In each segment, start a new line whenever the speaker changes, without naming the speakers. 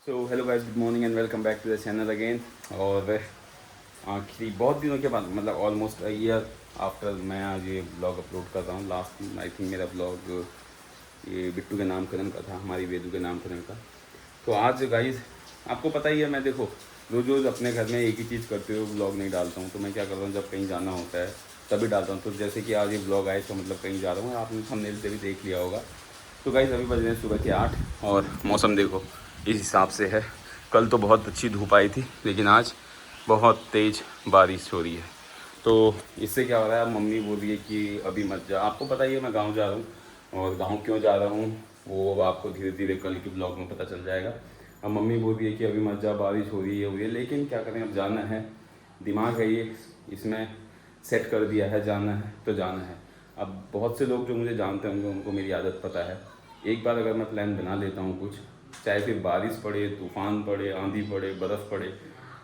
So hello guys, good morning and welcome back to the channel again. और आखिरी बहुत दिनों के बाद मतलब ऑलमोस्ट अ ईयर आफ्टर मैं आज ये ब्लॉग अपलोड कर रहा हूँ। लास्ट आई थिंक मेरा ब्लॉग ये बिट्टू के नामकरण का था, हमारी वेदू के नामकरण का। तो आज गाइस आपको पता ही है, मैं देखो रोज़ रोज़ अपने घर में एक ही चीज़ करते हुए ब्लॉग नहीं डालता हूँ। तो मैं क्या करता हूँ, जब कहीं जाना होता है तभी डालता हूँ। तो जैसे कि आज ये ब्लॉग आए तो मतलब कहीं जा रहा हूँ, आपने थंबनेल से भी देख लिया होगा। तो गाइस अभी बज रहे हैं सुबह के 8 और मौसम देखो इस हिसाब से है। कल तो बहुत अच्छी धूप आई थी लेकिन आज बहुत तेज़ बारिश हो रही है। तो इससे क्या हो रहा है, मम्मी बोल रही है कि अभी मत जा। आपको पता ही है मैं गांव जा रहा हूँ और गांव क्यों जा रहा हूँ वो आपको धीरे धीरे कल के ब्लॉग में पता चल जाएगा। अब मम्मी बोल रही है कि अभी मत जा, बारिश हो रही है, लेकिन क्या करें, अब जाना है। दिमाग है ये, इसमें सेट कर दिया है, जाना है तो जाना है। अब बहुत से लोग जो मुझे जानते होंगे उनको मेरी आदत पता है, एक बार अगर मैं प्लान बना लेता हूँ कुछ, चाहे फिर बारिश पड़े, तूफ़ान पड़े, आंधी पड़े, बर्फ़ पड़े,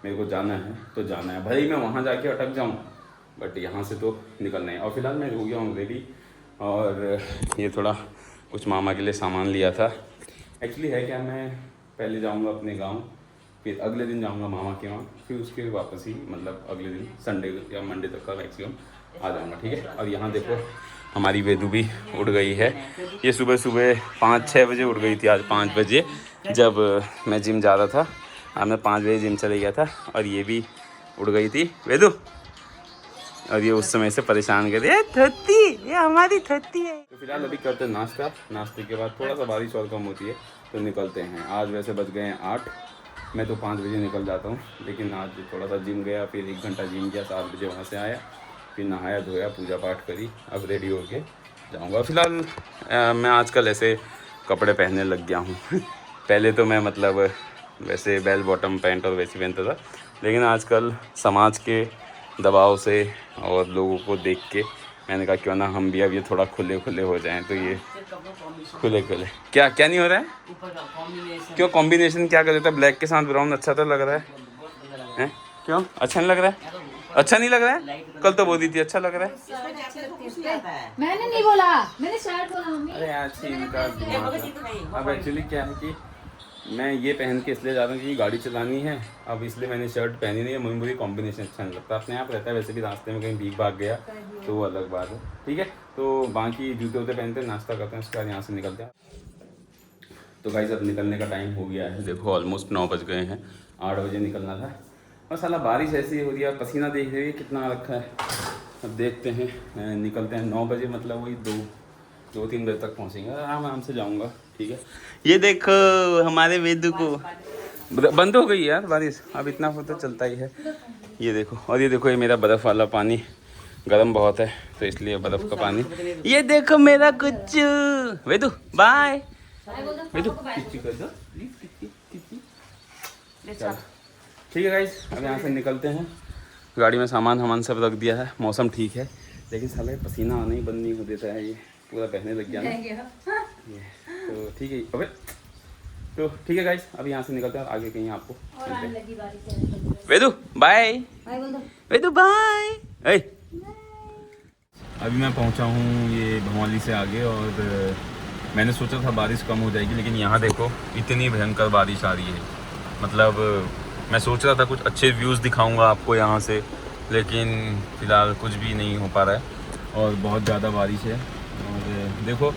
मेरे को जाना है तो जाना है। भले ही मैं वहाँ जाके अटक जाऊँ बट यहाँ से तो निकलना है। और फिलहाल मैं हो गया हूँ रेडी और ये थोड़ा कुछ मामा के लिए सामान लिया था। एक्चुअली है क्या, मैं पहले जाऊँगा अपने गाँव, फिर अगले दिन जाऊँगा मामा के वहाँ, फिर उसके वापस ही मतलब अगले दिन संडे या मंडे तक का मैक्सिमम आ जाऊँगा, ठीक है। और यहाँ देखो हमारी वेदू भी उड़ गई है। ये सुबह सुबह 5-6 बजे उड़ गई थी, आज 5 बजे जब मैं जिम जा रहा था। आज मैं 5 बजे जिम चले गया था और ये भी उड़ गई थी वेदू। और ये उस समय से परेशान कर रही है, थत्ती, ये हमारी थत्ती है। तो फिलहाल अभी करते हैं नाश्ता, नाश्ते के बाद थोड़ा सा बारिश और कम होती है तो निकलते हैं। आज वैसे बज गए हैं 8, मैं तो 5 बजे निकल जाता हूँ, लेकिन आज थोड़ा सा जिम गया, फिर 1 घंटा जिम किया, 7 बजे वहाँ से आया, फिर नहाया धोया, पूजा पाठ करी, अब रेडी होके जाऊँगा। फिलहाल मैं आजकल ऐसे कपड़े पहनने लग गया हूँ पहले तो मैं मतलब वैसे बेल बॉटम पैंट और वैसे पहनता था, लेकिन आजकल समाज के दबाव से और लोगों को देख के मैंने कहा क्यों ना हम भी अब ये थोड़ा खुले खुले हो जाएं। तो ये खुले खुले क्या क्या नहीं हो रहा है, क्यों कॉम्बिनेशन क्या कर देता है, ब्लैक के साथ ब्राउन अच्छा तो लग रहा है? क्यों अच्छा नहीं लग रहा है? अच्छा नहीं लग रहा है? कल तो बोली थी अच्छा लग रहा है।
मैंने नहीं बोला, मैंने शर्ट बोला मम्मी।
अरे अच्छी इनका दिमाग है। अब एक्चुअली क्या है कि मैं ये पहन के इसलिए जा रहा हूँ क्योंकि गाड़ी चलानी है, अब इसलिए मैंने शर्ट पहनी नहीं है। मुझे कॉम्बिनेशन अच्छा नहीं लगता, अपने आप रहता है। वैसे भी रास्ते में कहीं भीग भाग गया तो वो अलग बात है, ठीक है। तो बाकी जूते वूते पहनते हैं, नाश्ता करते हैं, उसके बाद यहाँ से निकलते हैं। तो गाइस अब निकलने का टाइम हो गया है, देखो ऑलमोस्ट 9 बज गए हैं, 8 बजे निकलना था। और साला बारिश ऐसी हो रही है, पसीना देख रही है कितना रखा है। अब देखते हैं, निकलते हैं 9 बजे, मतलब वही 2-3 बजे तक पहुँचेंगे, आराम से जाऊँगा, ठीक है। ये देखो हमारे वेदू को बंद हो गई यार बारिश, अब इतना तो चलता ही है। ये देखो, और ये देखो ये मेरा बर्फ़ वाला पानी, गर्म बहुत है तो इसलिए बर्फ़ का पानी। ये देखो मेरा कुछ वेदू, बाय वेदू, किच्ची कर दो चलो, ठीक है गाइस। अब यहाँ से निकलते हैं, गाड़ी में सामान सब रख दिया है। मौसम ठीक है लेकिन साले पसीना आना ही बंद नहीं हो देता है, ये पूरा बहने लग गया ना ये। तो ठीक है, अबे तो ठीक है गाइस, अब यहाँ से निकलते हैं, आगे कहीं आपको वेदू बाय, वेदू बाय। अभी मैं पहुँचा हूँ ये भवाली से आगे और मैंने सोचा था बारिश कम हो जाएगी, लेकिन यहाँ देखो इतनी भयंकर बारिश आ रही है। मतलब मैं सोच रहा था कुछ अच्छे व्यूज़ दिखाऊंगा आपको यहाँ से, लेकिन फ़िलहाल कुछ भी नहीं हो पा रहा है और बहुत ज़्यादा बारिश है। और देखो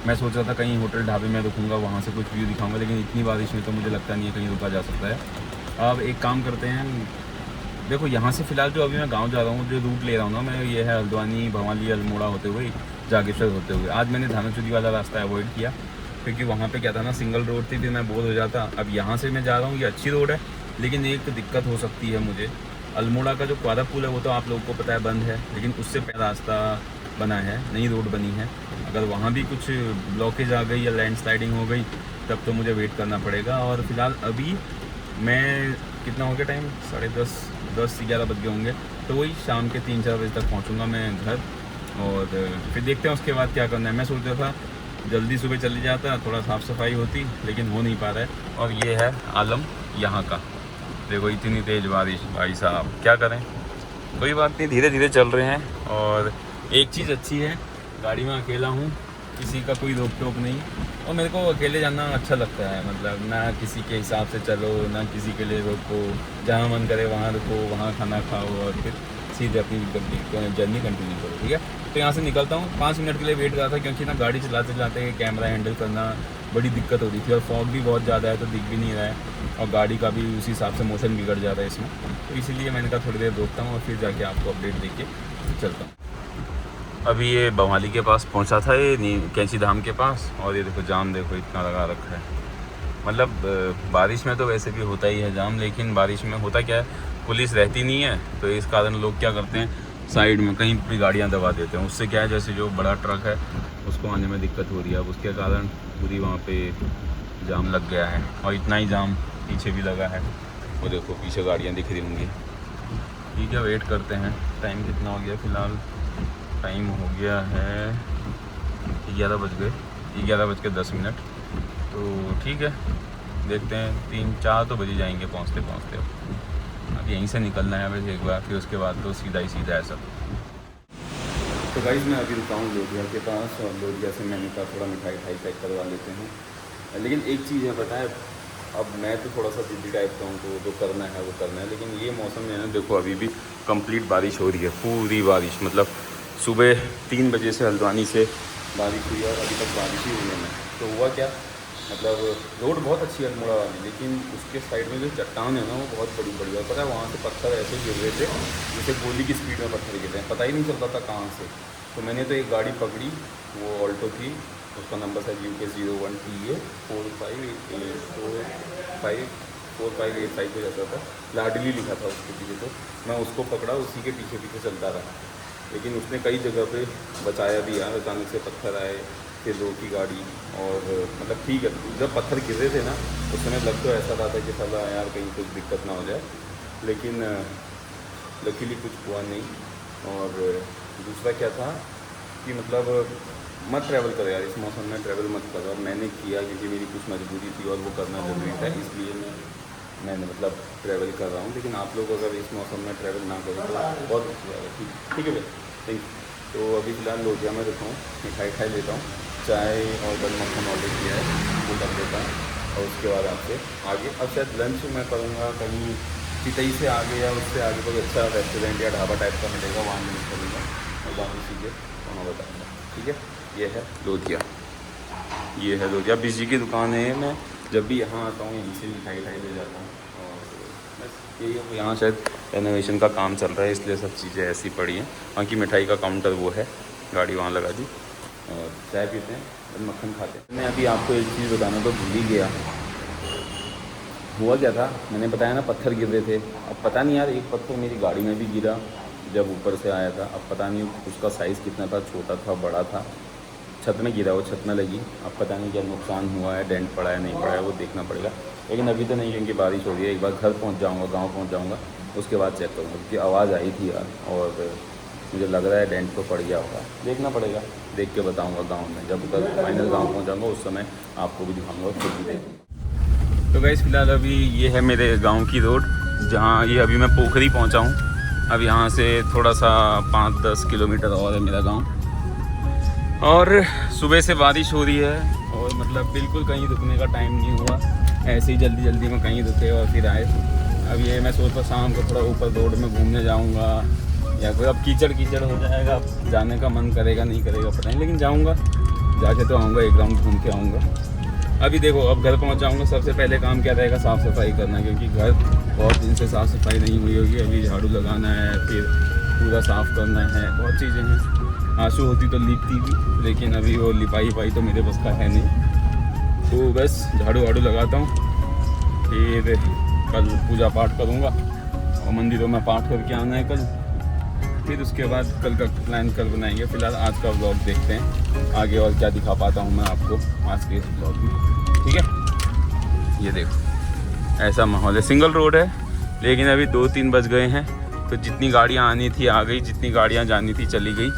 मैं सोच रहा था कहीं होटल ढाबे में रुकूंगा, वहाँ से कुछ व्यू दिखाऊंगा, लेकिन इतनी बारिश में तो मुझे लगता नहीं है कहीं रुका जा सकता है। अब एक काम करते हैं, देखो यहाँ से फ़िलहाल जो अभी मैं गाँव जा रहा हूँ, जो रूट ले रहा हूँ ना मैं, ये है हल्द्वानी, भवाली, अल्मोड़ा होते हुए जागेश्वर होते हुए। आज मैंने धानाचूरी वाला रास्ता अवॉइड किया क्योंकि वहाँ पे क्या था ना, सिंगल रोड थी, फिर मैं बोर हो जाता। अब यहाँ से मैं जा रहा हूँ, ये अच्छी रोड है, लेकिन एक दिक्कत हो सकती है मुझे। अल्मोड़ा का जो क्वादा पुल है वो तो आप लोगों को पता है बंद है, लेकिन उससे पहले रास्ता बना है, नई रोड बनी है। अगर वहाँ भी कुछ ब्लॉकेज आ गई या लैंडस्लाइडिंग हो गई तब तो मुझे वेट करना पड़ेगा। और फिलहाल अभी मैं कितना हो गया टाइम, 10:30-11 बज गए होंगे, तो वही शाम के 3-4 बजे तक पहुँचूँगा मैं घर। और फिर देखते हैं उसके बाद क्या करना है। मैं सोच रहा था जल्दी सुबह चले जाता, थोड़ा साफ़ सफाई होती, लेकिन हो नहीं पा रहा है। और ये है आलम यहाँ का, देखो इतनी तेज़ बारिश, भाई साहब क्या करें, कोई बात नहीं, धीरे धीरे चल रहे हैं। और एक चीज़ अच्छी है, गाड़ी में अकेला हूँ, किसी का कोई रोक टोक नहीं, और मेरे को अकेले जाना अच्छा लगता है, मतलब ना किसी के हिसाब से चलो, ना किसी के लिए रोको, जहाँ मन करे वहाँ रुको, वहाँ खाना खाओ और फिर सीधे अपनी जर्नी कंटिन्यू करो। ठीक है, तो यहाँ से निकलता हूँ। 5 मिनट के लिए वेट कर रहा था क्योंकि ना गाड़ी चलाते चलाते कैमरा हैंडल करना बड़ी दिक्कत हो रही थी और फॉग भी बहुत ज़्यादा है तो दिख भी नहीं रहा है और गाड़ी का भी उसी हिसाब से मोशन बिगड़ जाता है इसमें, तो इसीलिए मैंने कहा थोड़ी देर रोकता हूँ और फिर जाके आपको अपडेट दे के चलता हूँ। अभी ये बवाली के पास पहुंचा था, ये कैंची धाम के पास, और ये देखो जाम देखो इतना लगा रखा है। मतलब बारिश में तो वैसे भी होता ही है जाम, लेकिन बारिश में होता क्या है, पुलिस रहती नहीं है तो इस कारण लोग क्या करते हैं, साइड में कहीं भी गाड़ियां दबा देते हैं। उससे क्या है, जैसे जो बड़ा ट्रक है उसको आने में दिक्कत हो रही है, अब उसके कारण पूरी वहाँ पे जाम लग गया है। और इतना ही जाम पीछे भी लगा है, वो देखो पीछे गाड़ियाँ दिख रही होंगी। ठीक है, वेट करते हैं। टाइम कितना हो गया फ़िलहाल, टाइम हो गया है 11 बज गए, 11:10। तो ठीक है, देखते हैं 3-4 तो बजे जाएंगे पहुंचते पहुंचते। अब यहीं से निकलना है वैसे एक बार, फिर उसके बाद तो सीधा ही सीधा है सब। तो गाइस मैं अभी रुका हूँ लोधिया के पास, और लोधिया से मैंने कहा थोड़ा मिठाई पैक करवा लेते हैं। लेकिन एक चीज़ है पता है, अब मैं तो थोड़ा सा जिद्दी टाइप का हूँ, तो जो करना है वो करना है। लेकिन ये मौसम में ना देखो अभी भी कंप्लीट बारिश हो रही है, पूरी बारिश, मतलब सुबह 3 बजे से हल्द्वानी से बारिश हुई और अभी तक बारिश ही हुई है। तो हुआ क्या, मतलब रोड बहुत अच्छी है अल्मोड़ा वाली, लेकिन उसके साइड में जो चट्टान है ना वो बहुत बड़ी बड़ी है। पता है वहाँ से पत्थर ऐसे गिर रहे थे जैसे गोली की स्पीड में पत्थर गिर रहे हैं, पता ही नहीं चलता था कहाँ से। तो मैंने तो एक गाड़ी पकड़ी, वो ऑल्टो थी, उसका नंबर था UK01TA 4585 को जैसा था, लाडली लिखा था उसके पीछे। तो मैं उसको पकड़ा, उसी के पीछे पीछे चलता रहा, लेकिन उसने कई जगह पे बचाया भी यार। अचानक से पत्थर आए, फिर दो की गाड़ी, और मतलब ठीक है जब पत्थर गिर रहे थे ना उस समय लग तो ऐसा रहा था कि साला यार कहीं कुछ दिक्कत ना हो जाए, लेकिन लकीली कुछ हुआ नहीं। और दूसरा क्या था कि मतलब मत ट्रैवल करो यार, इस मौसम में ट्रैवल मत करो। और मैंने किया क्योंकि मेरी कुछ मजबूरी थी और वो करना ज़रूरी था, इसलिए मैंने मतलब ट्रैवल कर रहा हूँ। लेकिन आप लोग अगर इस मौसम में ट्रैवल ना करें तो बहुत अच्छा है। ठीक है भाई, थैंक यू। तो अभी फ़िलहाल लोधिया में रुका हूँ, मिठाई खाई लेता हूँ, चाय और बन मक्खन ऑर्डर किया है वो कर देता हूँ, और उसके बाद आपसे आगे अब शायद लंच मैं करूँगा कहीं चितई से आगे या उससे आगे कोई अच्छा रेस्टोरेंट या ढाबा टाइप का मिलेगा, वहाँ लंच करूँगा और बाकी चीज़ें वहाँ बताऊँगा। ठीक है, ये है लोधिया, ये है लोधिया। बिजी की दुकान है, मैं जब भी यहाँ आता हूँ यहीं से मिठाई ले जाता हूँ। और बस यही, यहाँ शायद रेनोवेशन का काम चल रहा है इसलिए सब चीज़ें ऐसी पड़ी हैं। बाकी मिठाई का काउंटर वो है, गाड़ी वहाँ लगा दी, और चाय पीते हैं और मक्खन खाते हैं। मैं अभी आपको एक चीज़ बताना तो भूल ही गया, हुआ क्या था, मैंने बताया ना पत्थर गिर रहे थे। अब पता नहीं यार, एक पत्थर मेरी गाड़ी में भी गिरा जब ऊपर से आया था, अब पता नहीं उसका साइज़ कितना था, छोटा था बड़ा था, छत में गिरा, वो छत में लगी। अब पता नहीं क्या नुकसान हुआ है, डेंट पड़ा है नहीं पड़ा है, वो देखना पड़ेगा। लेकिन अभी तो नहीं, क्योंकि बारिश हो रही है। एक बार घर पहुंच जाऊंगा, गांव पहुंच जाऊंगा, उसके बाद चेक करूँगा, क्योंकि आवाज़ आई थी यार, और मुझे लग रहा है डेंट तो पड़ गया होगा, देखना पड़ेगा, देख के बताऊँगा गाँव में। जब कल फाइनल गाँव पहुँच जाऊँगा उस समय आपको भी दिखाऊँगा, खुद भी देखूँगा। तो गाइस फ़िलहाल अभी ये है मेरे गाँव की रोड, जहाँ ये अभी मैं पोखरी पहुँचा हूँ। अब यहाँ से थोड़ा सा 5-10 किलोमीटर और है मेरा गाँव, और सुबह से बारिश हो रही है और मतलब बिल्कुल कहीं रुकने का टाइम नहीं हुआ, ऐसे ही जल्दी में कहीं रुके और फिर आए। अब ये मैं सोचता शाम को थोड़ा ऊपर रोड में घूमने जाऊंगा, या फिर अब कीचड़ हो जाएगा, जाने का मन करेगा नहीं करेगा पता नहीं, लेकिन जाऊंगा, जाके तो आऊँगा, एक राउंड घूम के आऊँगा। अभी देखो अब घर पहुँच जाऊँगा, सबसे पहले काम क्या रहेगा, साफ़ सफाई करना, क्योंकि घर बहुत दिन से साफ़ सफाई नहीं हुई होगी। अभी झाड़ू लगाना है, फिर पूरा साफ़ करना है, बहुत चीज़ें हैं। आंसू होती तो लिपती भी, लेकिन अभी वो लिपाई तो मेरे बस का है नहीं। तो बस झाड़ू लगाता हूँ, फिर कल पूजा पाठ करूँगा और मंदिरों में पाठ करके आना है कल। फिर उसके बाद कल का प्लान कल बनाएंगे। फ़िलहाल आज का व्लॉग देखते हैं आगे और क्या दिखा पाता हूँ मैं आपको आज के इस व्लॉग में। ठीक है, ये देखो ऐसा माहौल है, सिंगल रोड है, लेकिन अभी 2-3 बज गए हैं, तो जितनी गाड़ियाँ आनी थी आ गई, जितनी गाड़ियाँ जानी थी चली गई।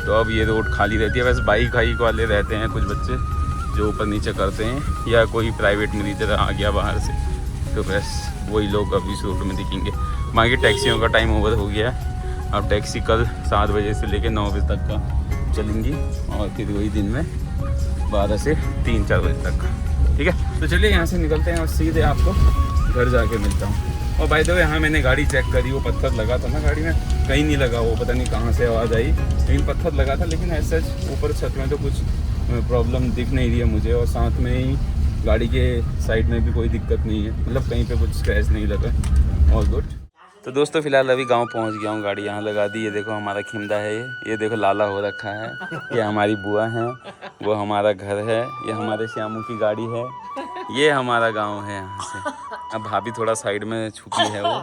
तो अब ये रोड खाली रहती है। वैसे बाइक वाले रहते हैं कुछ बच्चे जो ऊपर नीचे करते हैं, या कोई प्राइवेट मरीजर आ गया बाहर से, तो बस वही लोग अभी इस रोड में दिखेंगे। बाकी टैक्सियों का टाइम ओवर हो गया है, अब टैक्सी कल 7 बजे से लेकर 9 बजे तक का चलेंगी और फिर वही दिन में 12 से 3-4 बजे तक। ठीक है, तो चलिए यहाँ से निकलते हैं और सीधे आपको घर जाके मिलता हूँ। और बाय द वे यहाँ मैंने गाड़ी चेक करी, वो पत्थर लगा था ना गाड़ी में, कहीं नहीं लगा, वो पता नहीं कहाँ से आवाज़ आई, लेकिन पत्थर लगा था। लेकिन ऐसा ऊपर छत में तो कुछ प्रॉब्लम दिख नहीं रही है मुझे, और साथ में ही गाड़ी के साइड में भी कोई दिक्कत नहीं है, मतलब कहीं पे कुछ स्क्रैच नहीं लगा, ऑल गुड। तो दोस्तों फिलहाल अभी गांव पहुंच गया हूं, गाड़ी यहाँ लगा दी। ये देखो हमारा खिमदा है, ये देखो लाला हो रखा है, ये हमारी बुआ है, वो हमारा घर है, ये हमारे श्यामू की गाड़ी है, ये हमारा गांव है यहाँ से। अब भाभी थोड़ा साइड में छुपी है, वो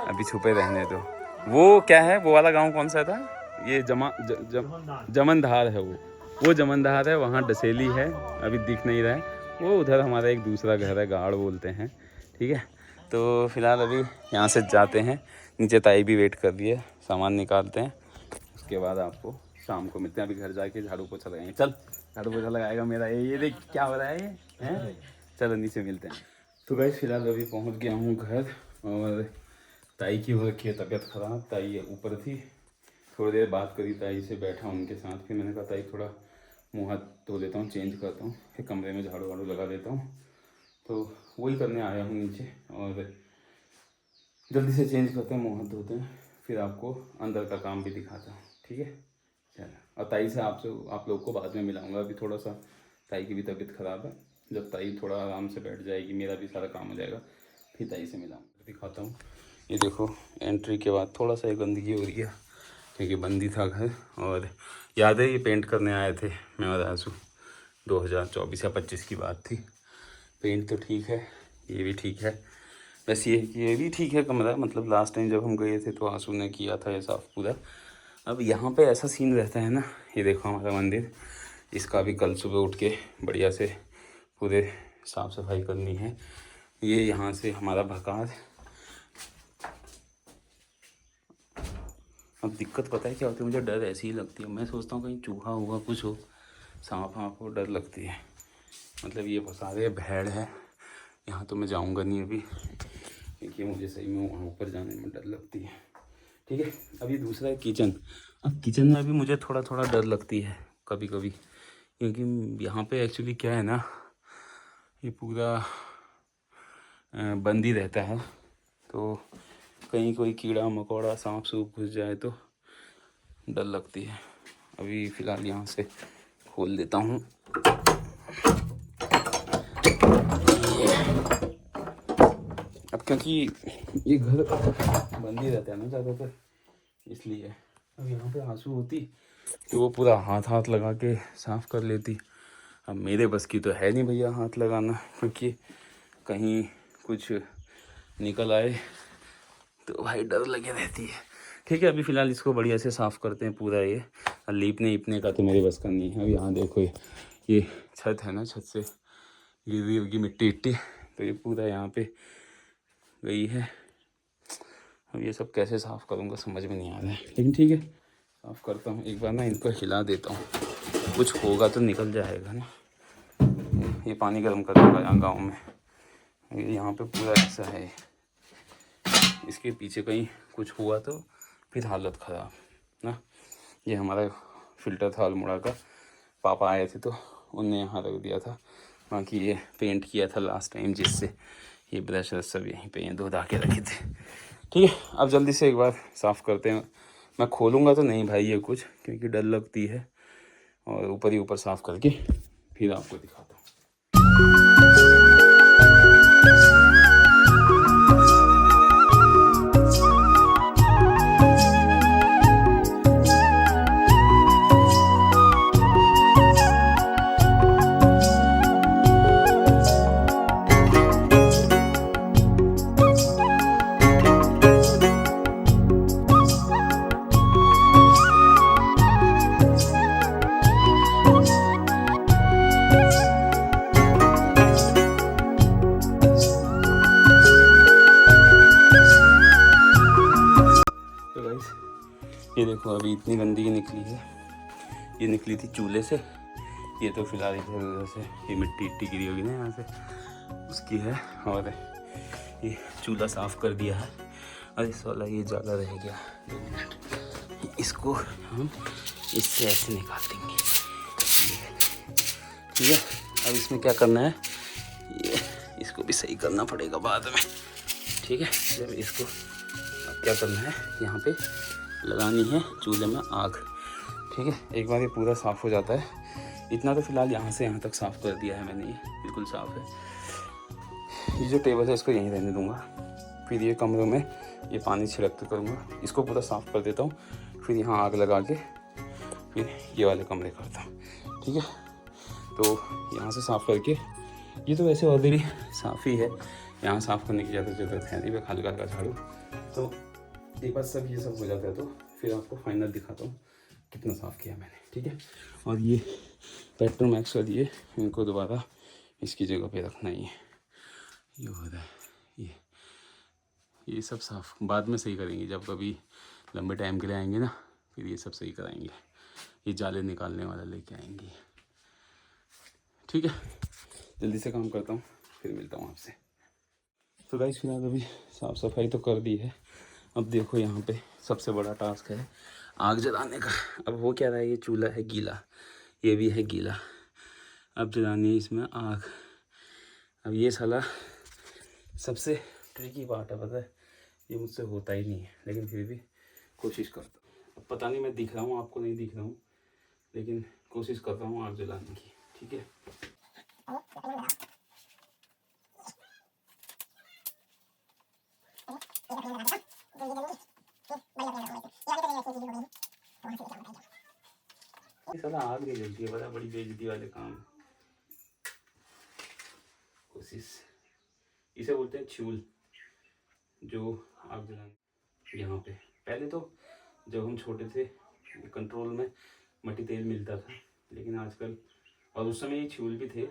अभी छुपे रहने दो। वो क्या है, वो वाला गाँव कौन सा था? ये जमनधार है, वो जमनधार है, वहाँ डसेली है, अभी दिख नहीं रहा है। वो उधर हमारा एक दूसरा घर है, गाड़ बोलते हैं। ठीक है, तो फिलहाल अभी यहाँ से जाते हैं, नीचे ताई भी वेट कर रही है, सामान निकालते हैं, उसके बाद आपको शाम को मिलते हैं। अभी घर जाके झाड़ू पोछा लगाएंगे। चल, झाड़ू पोछा लगाएगा मेरा ये देख क्या हो रहा है ये हैं। चलो नीचे मिलते हैं। तो गाइस फिलहाल अभी पहुँच गया हूँ घर, और ताई की हो रखी है तबीयत ख़राब। ताई ऊपर थी, थोड़ी देर बात करी ताई से, बैठा उनके साथ, फिर मैंने कहा ताई थोड़ा मुँह हाथ धो लेता हूँ, चेंज करता हूँ, फिर कमरे में झाड़ू वाड़ू लगा देता हूँ। तो वही करने आया हूँ नीचे, और जल्दी से चेंज करते हैं, मुँह हाथ धोते हैं, फिर आपको अंदर का काम भी दिखाता हूँ। ठीक है, चलो। और ताई से आप लोग को बाद में मिलाऊंगा। अभी थोड़ा सा ताई की भी तबीयत ख़राब है, जब ताई थोड़ा आराम से बैठ जाएगी, मेरा भी सारा काम हो जाएगा, फिर ताई से मिलाऊंगा, दिखाता हूँ। ये देखो एंट्री के बाद थोड़ा सा गंदगी हो रही है, क्योंकि बंदी था घर। और याद है ये पेंट करने आए थे मैं और आंसू, 2024 या 25 की बात थी। पेंट तो ठीक है, ये भी ठीक है, बस ये भी ठीक है कमरा, मतलब लास्ट टाइम जब हम गए थे तो आंसू ने किया था ये साफ़ पूरा। अब यहाँ पे ऐसा सीन रहता है ना, ये देखो हमारा मंदिर, इसका भी कल सुबह उठ के बढ़िया से पूरे साफ़ सफाई करनी है। ये यहाँ से हमारा भकार। अब दिक्कत पता है क्या होती है, मुझे डर ऐसी ही लगती है, मैं सोचता हूँ कहीं चूहा होगा, कुछ हो, सांप वाँप हो, डर लगती है। मतलब ये सारे भेड़ है यहाँ, तो मैं जाऊँगा नहीं अभी, क्योंकि मुझे सही में वहाँ ऊपर जाने में डर लगती है। ठीक है, अभी दूसरा है किचन। अब किचन में भी मुझे थोड़ा थोड़ा डर लगती है कभी कभी, क्योंकि यहाँ पे एक्चुअली क्या है ना, ये पूरा बंद ही रहता है, तो कहीं कोई कीड़ा मकोड़ा सांप सूप घुस जाए तो डर लगती है। अभी फ़िलहाल यहाँ से खोल देता हूँ। अब क्योंकि ये घर बंद ही रहता है ना ज़्यादातर, इसलिए। अब यहाँ पे आंसू होती तो वो पूरा हाथ लगा के साफ़ कर लेती। अब मेरे बस की तो है नहीं भैया हाथ लगाना, क्योंकि कहीं कुछ निकल आए तो भाई डर लगे रहती है। ठीक है, अभी फ़िलहाल इसको बढ़िया से साफ़ करते हैं पूरा। ये लीपने का तो मेरे बस का नहीं है। अब यहाँ देखो ये छत है ना, छत से गिरी होगी मिट्टी इट्टी, तो ये पूरा यहाँ पे गई है। अब ये सब कैसे साफ़ करूँगा समझ में नहीं आ रहा है, लेकिन ठीक है साफ़ करता हूँ। एक बार ना इनको हिला देता हूँ, कुछ होगा तो निकल जाएगा ना। ये पानी गर्म कर दूँगा यहाँ गाँव में, यहाँ पे पूरा ऐसा है, इसके पीछे कहीं कुछ हुआ तो फिर हालत ख़राब ना। ये हमारा फ़िल्टर था अल्मोड़ा का, पापा आए थे तो उनने यहाँ रख दिया था, बाकी ये पेंट किया था लास्ट टाइम, जिससे ये ब्रश सब यहीं पे धो धा के रखे थे। ठीक है, अब जल्दी से एक बार साफ़ करते हैं। मैं खोलूँगा तो नहीं भाई ये कुछ, क्योंकि डर लगती है, और ऊपर ही ऊपर साफ़ करके फिर आपको दिखाता हूँ। ये देखो अभी इतनी गंदगी निकली है, ये निकली थी चूल्हे से। ये तो फिलहाल इधर से ये मिट्टी इट्टी गिरी होगी ना यहाँ से, उसकी है। और ये चूल्हा साफ़ कर दिया है, और इस वाला ये ज़्यादा रह गया। 2 मिनट, इसको हम इससे ऐसे निकाल देंगे। ठीक है, अब इसमें क्या करना है, ये इसको भी सही करना पड़ेगा बाद में। ठीक है, जब इसको अब क्या करना है, यहाँ पे लगानी है चूल्हे में आग। ठीक है, एक बार ये पूरा साफ़ हो जाता है, इतना तो फिलहाल यहाँ से यहाँ तक साफ़ कर दिया है मैंने, ये बिल्कुल साफ़ है। ये जो टेबल है इसको यहीं रहने दूँगा, फिर ये कमरों में ये पानी छिड़कते करूँगा, इसको पूरा साफ़ कर देता हूँ, फिर यहाँ आग लगा के फिर ये वाले कमरे करता हूँ। ठीक है, तो यहाँ से साफ़ करके, ये तो वैसे ऑलरेडी साफ़ ही है, यहाँ साफ़ करने की ज़्यादा ज़रूरत है नहीं, मैं हल्का हल्का झाड़ू। तो एक बार सब ये सब हो जाता है तो फिर आपको फाइनल दिखाता हूँ कितना साफ़ किया मैंने। ठीक है, और ये पेट्रोमैक्स का दिए, इनको दोबारा इसकी जगह पे रखना ही है। ये हो रहा है, ये सब साफ़ बाद में सही करेंगे, जब कभी लंबे टाइम के लिए आएंगे ना, फिर ये सब सही कराएंगे। ये जाले निकालने वाला लेके आएंगे। ठीक है, जल्दी से काम करता हूँ, फिर मिलता हूँ आपसे। तो गाइस फिलहाल अभी साफ़ सफाई तो कर दी है, अब देखो यहाँ पे सबसे बड़ा टास्क है आग जलाने का। अब हो क्या रहा है, ये चूल्हा है गीला, ये भी है गीला, अब जलानी है इसमें आग। अब ये साला सबसे ट्रिकी पार्ट है, पता है, ये मुझसे होता ही नहीं है, लेकिन फिर भी कोशिश करता हूँ। अब पता नहीं मैं दिख रहा हूँ आपको, नहीं दिख रहा हूँ, लेकिन कोशिश कर रहा हूँ आग जलाने की। ठीक है, ये साला आग नहीं जलती है, बड़ा बड़ी बेइज्जती वाले काम। कोशिश, इसे बोलते हैं छूल, जो आग जलाने। यहाँ पे पहले तो जब हम छोटे थे कंट्रोल में मट्टी तेल मिलता था, लेकिन आजकल, और उस समय ये छूल भी थे,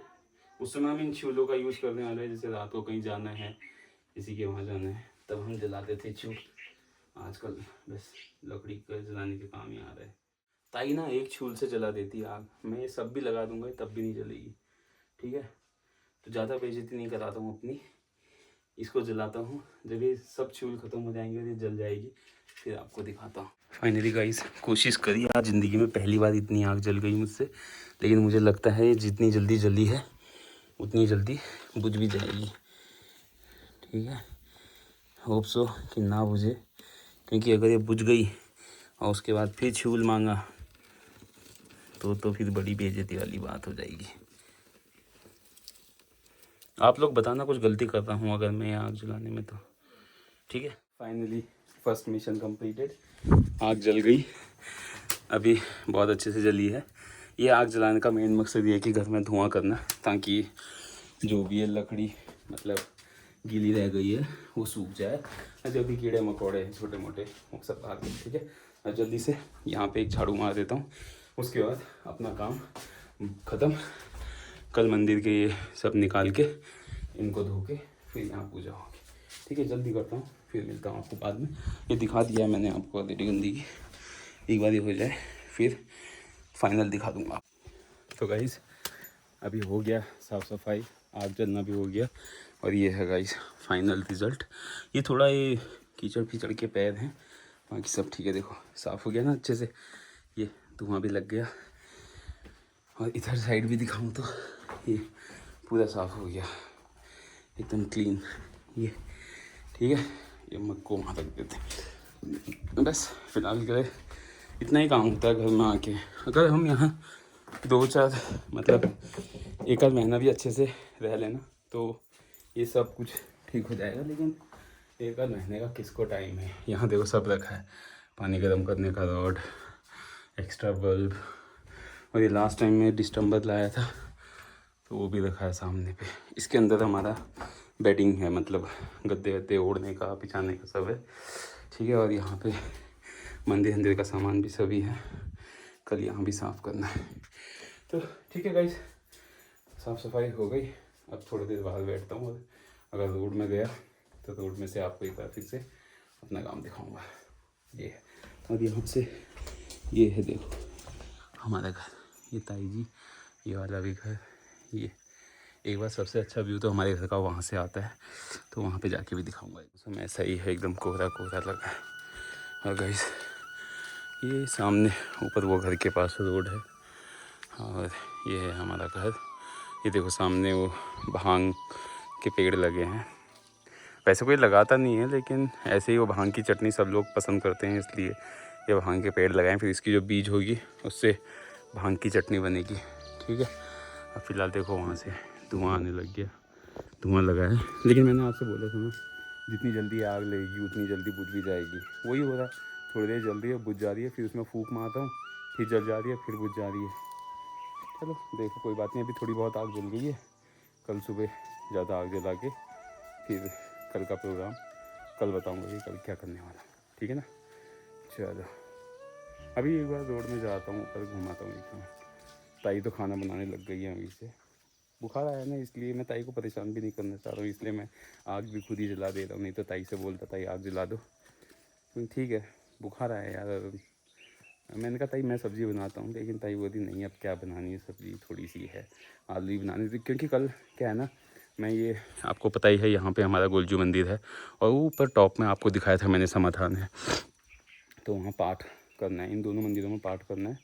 उस समय हम इन छूलों का यूज़ करने वाले हैं, जैसे रात को कहीं जाना है, किसी के वहाँ जाना है, तब हम जलाते थे छूल। आजकल बस लकड़ी का जलाने के काम ही आ रहा है। ताई ना एक छूल से जला देती है आग, मैं ये सब भी लगा दूंगा तब भी नहीं जलेगी। ठीक है, तो ज़्यादा बेइज्जती नहीं कराता हूँ अपनी, इसको जलाता हूँ, जब ये सब छूल ख़त्म हो जाएंगे और ये जल जाएगी, फिर आपको दिखाता हूँ। फाइनली गाइस कोशिश करी, आज ज़िंदगी में पहली बार इतनी आग जल गई मुझसे, लेकिन मुझे लगता है ये जितनी जल्दी जली है उतनी जल्दी बुझ भी जाएगी। ठीक है, होप सो कि ना बुझे, क्योंकि अगर ये बुझ गई और उसके बाद फिर छूल मांगा तो फिर बड़ी बेइज्जती वाली बात हो जाएगी। आप लोग बताना कुछ गलती कर रहा हूँ अगर मैं आग जलाने में तो। ठीक है, फाइनली फर्स्ट मिशन कंप्लीटेड, आग जल गई, अभी बहुत अच्छे से जली है। ये आग जलाने का मेन मकसद ये है कि घर में धुआं करना, ताकि जो भी ये लकड़ी मतलब गीली रह गई है वो सूख जाए, और जो भी कीड़े मकोड़े हैं छोटे मोटे वो सब भाग गए। ठीक है, और जल्दी से यहाँ पे एक झाड़ू मार देता हूँ, उसके बाद अपना काम ख़त्म। कल मंदिर के ये सब निकाल के इनको धो के फिर यहाँ पूजा होगी। ठीक है, जल्दी करता हूँ, फिर मिलता हूँ आपको बाद में। ये दिखा दिया है मैंने आपको ऑलरेडी गंदी की, एक बार ये हो जाए फिर फाइनल दिखा दूँगा। तो गाइस अभी हो गया साफ़ सफाई, आग जलना भी हो गया, और ये है गाइस फाइनल रिज़ल्ट। ये थोड़ा ये कीचड़ फीचड़ के पैर हैं, बाकी सब ठीक है। देखो साफ़ हो गया ना अच्छे से, ये धुआं भी लग गया, और इधर साइड भी दिखाऊं तो ये पूरा साफ़ हो गया एकदम क्लीन। ये ठीक है, ये मक्को वहाँ रख देते हैं। बस फिलहाल के लिए इतना ही काम होता है घर में आके। अगर हम यहाँ 2-4 मतलब 1 आध महीना भी अच्छे से रह लेना तो ये सब कुछ ठीक हो जाएगा, लेकिन 1 आध महीने का किसको टाइम है। यहाँ देखो सब रखा है, पानी गर्म करने का रॉड, एक्स्ट्रा बल्ब, और ये लास्ट टाइम में डिस्टेंबर लाया था तो वो भी रखा है सामने पे। इसके अंदर हमारा बेडिंग है, मतलब गद्दे वद्दे ओढ़ने का बिछाने का सब है। ठीक है, और यहाँ पे मंदिर अंदिर का सामान भी सभी है, कल यहाँ भी साफ़ करना है। तो ठीक है गाइस, साफ़ सफाई हो गई, अब थोड़ी देर बाहर बैठता हूँ, और अगर रोड में गया तो रोड में से आपको एक बार फिर से अपना काम दिखाऊंगा। ये है, और यहाँ से ये है देखो हमारा घर, ये ताई जी, ये वाला भी घर। ये एक बार सबसे अच्छा व्यू तो हमारे घर का वहाँ से आता है, तो वहाँ पे जाके भी दिखाऊंगा। मौसम ऐसा ही है, एकदम कोहरा कोहरा लगा है। और गाइस ये सामने ऊपर वो घर के पास रोड है और ये है हमारा घर। ये देखो सामने वो भांग के पेड़ लगे हैं। वैसे कोई लगाता नहीं है लेकिन ऐसे ही वो भांग की चटनी सब लोग पसंद करते हैं, इसलिए ये भांग के पेड़ लगाएं। फिर इसकी जो बीज होगी उससे भांग की चटनी बनेगी। ठीक है, अब फ़िलहाल देखो वहाँ से धुआं आने लग गया, धुआं लगा है। लेकिन मैंने आपसे बोला था ना, जितनी जल्दी आग लगेगी उतनी जल्दी बुझ भी जाएगी। वही हो रहा है, थोड़ी देर जल रही है, बुझ जा रही है, फिर उसमें फूंक मारता हूँ, फिर जल जा रही है, फिर बुझ जा रही है। चलो देखो कोई बात नहीं, अभी थोड़ी बहुत आग जल गई है। कल सुबह ज़्यादा आग जला के फिर कल का प्रोग्राम कल बताऊँगा कि कल क्या करने वाला। ठीक है ना। चलो अभी एक बार रोड में जाता हूँ, ऊपर घुमाता हूँ एकदम। ताई तो खाना बनाने लग गई है अभी से। बुखार आया ना, इसलिए मैं ताई को परेशान भी नहीं करना चाह रहा हूँ, इसलिए मैं आग भी खुद ही जला दे रहा हूँ। नहीं तो ताई से बोलता ताई आग जला दो। ठीक है, बुखार आया यार। मैंने कहा ताई मैं सब्ज़ी बनाता हूँ, लेकिन ताई बोली नहीं अब क्या बनानी है सब्ज़ी, थोड़ी सी है, आलू ही बनानी थी। क्योंकि कल क्या है ना, मैं ये आपको पता ही है, यहाँ पे हमारा गोलजू मंदिर है और ऊपर टॉप में आपको दिखाया था मैंने समाधान है, तो वहाँ पाठ करना है। इन दोनों मंदिरों में पाठ करना है,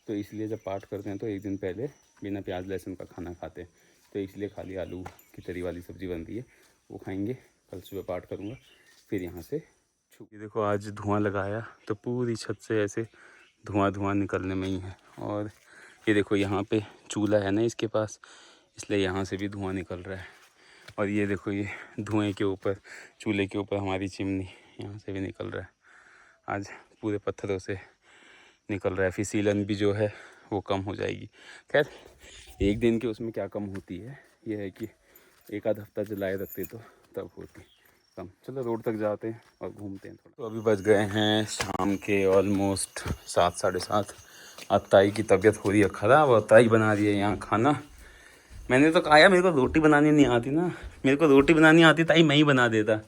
तो इसलिए जब पाठ करते हैं तो एक दिन पहले बिना प्याज लहसुन का खाना खाते हैं। तो इसलिए खाली आलू की तरी वाली सब्ज़ी बन रही है, वो खाएंगे। कल सुबह पाठ करूँगा, फिर यहाँ से ये देखो आज धुआं लगाया तो पूरी छत से ऐसे धुआं धुआं निकलने में ही है। और ये देखो यहाँ पे चूल्हा है ना इसके पास, इसलिए यहाँ से भी धुआं निकल रहा है। और ये देखो ये धुएं के ऊपर, चूल्हे के ऊपर हमारी चिमनी, यहाँ से भी निकल रहा है। आज पूरे पत्थरों से निकल रहा है। फिर सीलन भी जो है वो कम हो जाएगी। खैर एक दिन के उसमें क्या कम होती है, ये है कि एक आध हफ्ता जलाए रखते तो तब होती कम। चलो रोड तक जाते हैं और घूमते हैं थोड़ा। तो अभी बज गए हैं शाम के ऑलमोस्ट 7 साढ़े 7। अब ताई की तबीयत हो रही है ख़राब और ताई बना रही है यहाँ खाना। मैंने तो कहा मेरे को रोटी बनानी नहीं आती ना, मेरे को रोटी बनानी आती ताई मैं ही बना देता।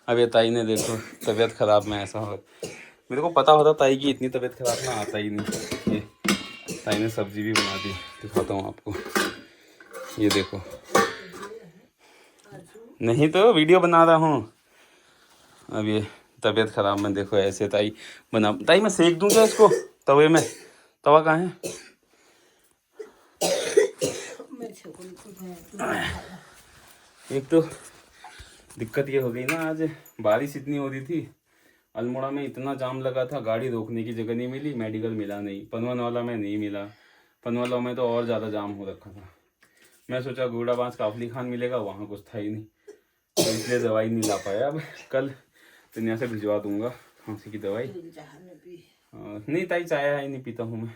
अब ये ताई ने देखो तबीयत ख़राब में ऐसा हो, मेरे को पता होता ताई की इतनी तबीयत ख़राब ना आता ही नहीं। ये ताई ने सब्ज़ी भी बना दी, दिखाता हूँ आपको। ये देखो, नहीं तो वीडियो बना रहा हूँ। अब ये तबीयत ख़राब में देखो ऐसे ताई बना, ताई मैं सेक दूँ क्या इसको तवे में? तवा कहाँ है? एक तो दिक्कत ये हो गई ना, आज बारिश इतनी हो रही थी, अल्मोड़ा में इतना जाम लगा था, गाड़ी रोकने की जगह नहीं मिली, मेडिकल मिला नहीं, पनवन वाला में नहीं मिला, पनवाला में तो और ज़्यादा जाम हो रखा था। मैं सोचा घोड़ाबाज काफली खान मिलेगा, वहाँ कुछ था ही नहीं, तो इसलिए दवाई नहीं ला पाया। अब कल दुनिया से भिजवा दूंगा खांसी की दवाई। नहीं ताई चाय ही नहीं पीता हूँ मैं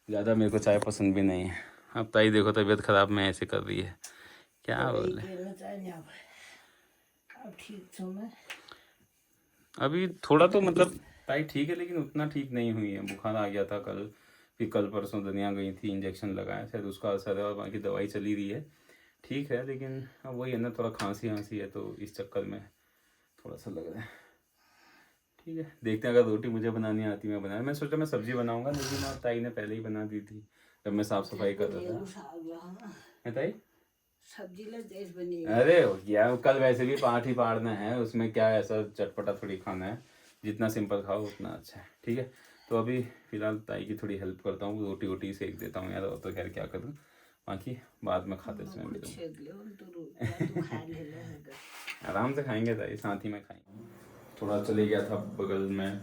ज़्यादा, मेरे को चाय पसंद भी नहीं है। अब ताई देखो तबीयत ख़राब में ऐसे कर रही है, क्या बोले। अभी थोड़ा तो मतलब ताई ठीक है, लेकिन उतना ठीक नहीं हुई है। बुखार आ गया था कल, फिर कल परसों दुनिया गई थी, इंजेक्शन लगाया, शायद उसका असर है और बाकी दवाई चली रही है, ठीक है। लेकिन अब वही है ना, थोड़ा खांसी है, तो इस चक्कर में थोड़ा सा लग रहा है। ठीक है, देखते हैं, अगर रोटी मुझे बनानी आती मैं बनाया। मैं सोचा मैं सब्जी बनाऊंगा, लेकिन अब ताई ने पहले ही बना दी थी जब मैं साफ सफाई कर रहा था। है ताई
सब्जी देश बनी।
अरे यार कल वैसे भी पाठ ही पाड़ना है, उसमें क्या ऐसा चटपटा थोड़ी खाना है, जितना सिंपल खाओ उतना अच्छा है। ठीक है, तो अभी फिलहाल ताई की थोड़ी हेल्प करता हूँ, रोटी वोटी सेक देता हूँ यार, और तो खैर क्या करूँ, बाकी बाद में खाते समय मिलूँ। आराम से खाएंगे ताई, साथ ही में खाएंगे। थोड़ा चले गया था बगल में,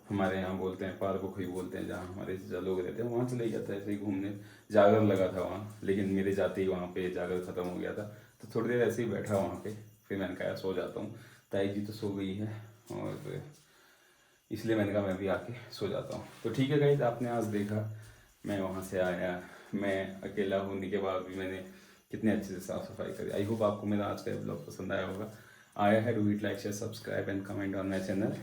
हमारे यहाँ बोलते हैं पार्क को ही बोलते हैं, जहाँ हमारे लोग रहते हैं, वहाँ चले गया था ऐसे ही घूमने। जागर लगा था वहाँ, लेकिन मेरे जाते ही वहाँ पे जागर ख़त्म हो गया था, तो थोड़ी देर ऐसे ही बैठा वहाँ पे। फिर मैंने कहा सो जाता हूँ, ताई जी तो सो गई है, और इसलिए मैंने कहा मैं भी आके सो जाता हूँ। तो ठीक है गाइस, आपने आज देखा मैं वहाँ से आया, मैं अकेला होने के बाद भी मैंने कितने अच्छे से साफ़ सफाई करी। आई होप आपको मेरा आज का ब्लॉग पसंद आया होगा। आया है, do it like share subscribe and comment on my channel.